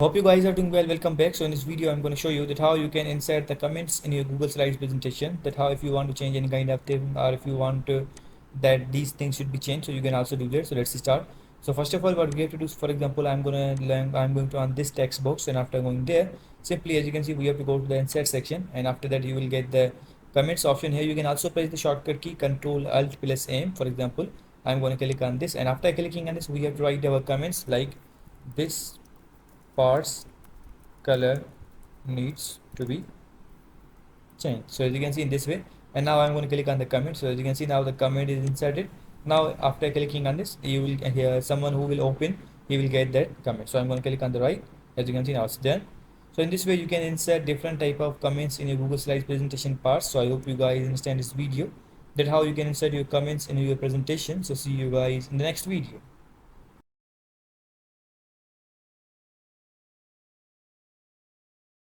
Hope you guys are doing well. Welcome back. So in this video I'm going to show you that how you can insert the comments in your Google Slides presentation, that how if you want to change any kind of thing, or if you want to, that these things should be changed, so you can also do that. So let's start. So first of all, what we have to do is, for example, I'm going to on this text box, and after going there, simply as you can see, we have to go to the insert section, and after that you will get the comments option. Here you can also press the shortcut key Control Alt plus M. For example, I'm going to click on this, and after clicking on this, we have to write our comments like this parts color needs to be changed. So as you can see in this way, and now I'm going to click on the comment. So as you can see, now the comment is inserted. Now after clicking on this, you will hear someone who will open, he will get that comment. So I'm going to click on the right. As you can see, now it's done. So in this way you can insert different type of comments in your Google Slides presentation parts. So I hope you guys understand this video, that how you can insert your comments in your presentation. So see you guys in the next video.